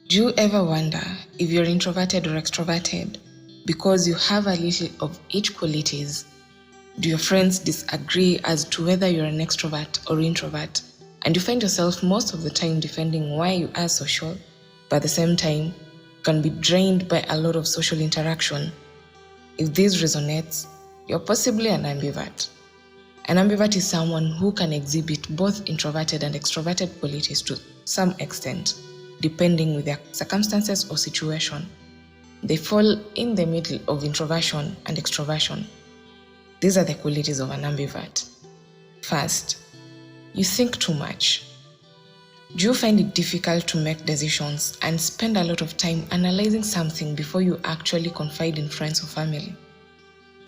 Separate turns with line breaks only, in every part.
Do you ever wonder if you're introverted or extroverted because you have a little of each qualities? Do your friends disagree as to whether you're an extrovert or introvert? And you find yourself most of the time defending why you are social, but at the same time, can be drained by a lot of social interaction. If this resonates, you're possibly an ambivert. An ambivert is someone who can exhibit both introverted and extroverted qualities to some extent, depending with their circumstances or situation. They fall in the middle of introversion and extroversion. These are the qualities of an ambivert. First, you think too much. Do you find it difficult to make decisions and spend a lot of time analyzing something before you actually confide in friends or family?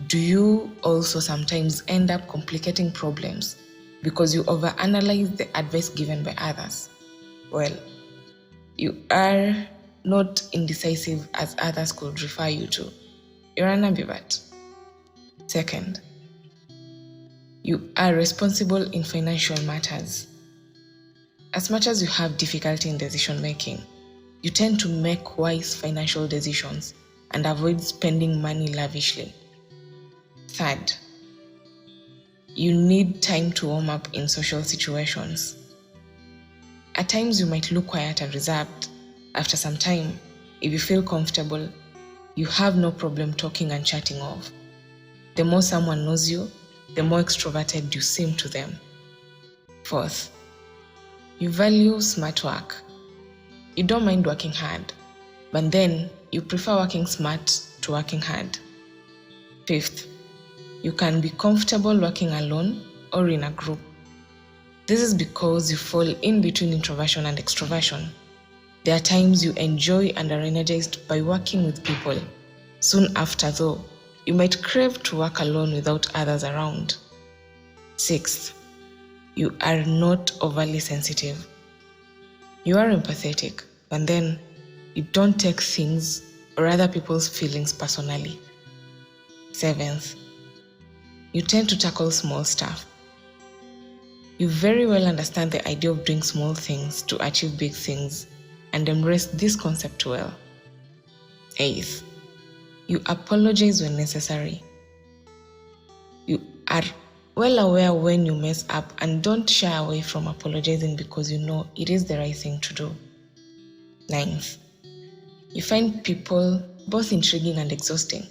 Do you also sometimes end up complicating problems because you overanalyze the advice given by others? Well, you are not indecisive as others could refer you to. You're an ambivert. Second, you are responsible in financial matters. As much as you have difficulty in decision making, you tend to make wise financial decisions and avoid spending money lavishly. Third, you need time to warm up in social situations. At times you might look quiet and reserved. After some time, if you feel comfortable, you have no problem talking and chatting off. The more someone knows you, the more extroverted you seem to them. Fourth, you value smart work. You don't mind working hard, but then you prefer working smart to working hard. Fifth, you can be comfortable working alone or in a group. This is because you fall in between introversion and extroversion. There are times you enjoy and are energized by working with people. Soon after though, you might crave to work alone without others around. Sixth, you are not overly sensitive. You are empathetic, and then you don't take things or other people's feelings personally. Seventh, you tend to tackle small stuff. You very well understand the idea of doing small things to achieve big things and embrace this concept well. Eighth, you apologize when necessary. You are well aware when you mess up and don't shy away from apologizing because you know it is the right thing to do. Ninth, you find people both intriguing and exhausting.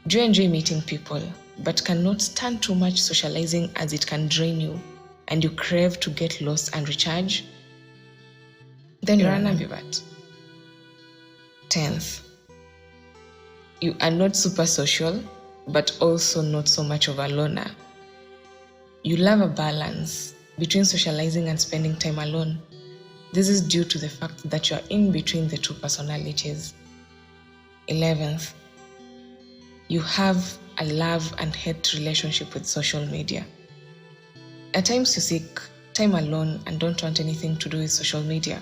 Do you enjoy meeting people, but cannot stand too much socializing as it can drain you, and you crave to get lost and recharge? Then you're an ambivert. 10th, you are not super social, but also not so much of a loner. You love a balance between socializing and spending time alone. This is due to the fact that you are in between the two personalities. 11th, you have a love and hate relationship with social media. At times you seek time alone and don't want anything to do with social media.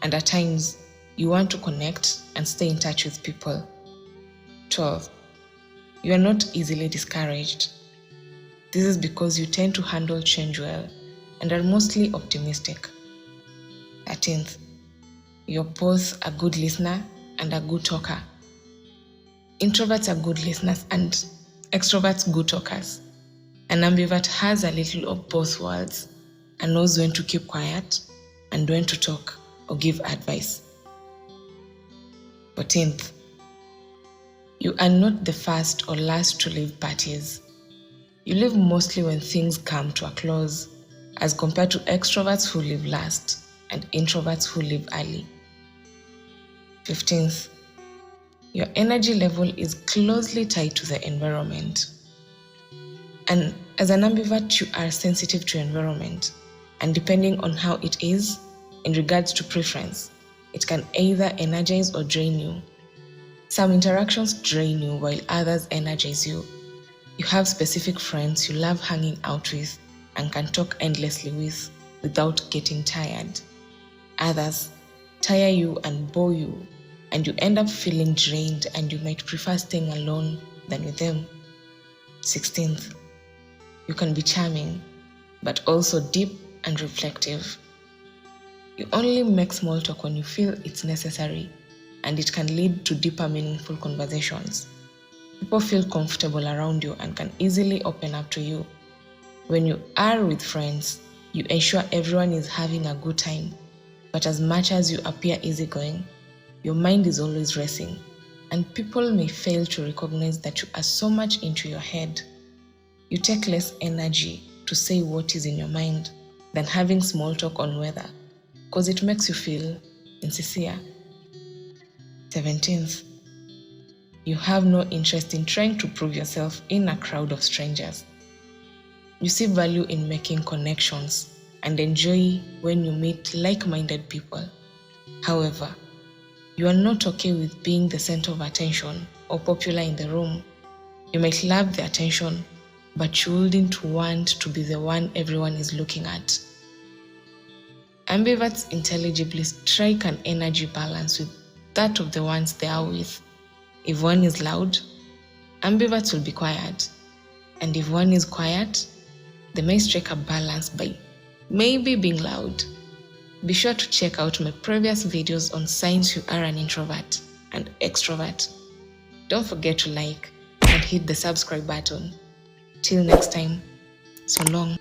And at times you want to connect and stay in touch with people. 12. You are not easily discouraged. This is because you tend to handle change well and are mostly optimistic. 13th, you're both a good listener and a good talker. Introverts are good listeners and extroverts good talkers. An ambivert has a little of both worlds and knows when to keep quiet and when to talk or give advice. 14th, you are not the first or last to leave parties. You leave mostly when things come to a close, as compared to extroverts who leave last and introverts who leave early. 15th, your energy level is closely tied to the environment. And as an ambivert, you are sensitive to environment, and depending on how it is, in regards to preference, it can either energize or drain you. Some interactions drain you while others energize you. You have specific friends you love hanging out with and can talk endlessly with without getting tired. Others tire you and bore you, and you end up feeling drained and you might prefer staying alone than with them. 16th, you can be charming, but also deep and reflective. You only make small talk when you feel it's necessary, and it can lead to deeper, meaningful conversations. People feel comfortable around you and can easily open up to you. When you are with friends, you ensure everyone is having a good time, but as much as you appear easygoing, your mind is always racing, and people may fail to recognize that you are so much into your head. You take less energy to say what is in your mind than having small talk on weather, because it makes you feel insincere. 17th, you have no interest in trying to prove yourself in a crowd of strangers. You see value in making connections and enjoy when you meet like-minded people. However, you are not okay with being the center of attention or popular in the room. You might love the attention, but you wouldn't want to be the one everyone is looking at. Ambiverts intelligibly strike an energy balance with that of the ones they are with. If one is loud, ambiverts will be quiet. And if one is quiet, they may strike a balance by maybe being loud. Be sure to check out my previous videos on signs you are an introvert and extrovert. Don't forget to like and hit the subscribe button. Till next time, so long.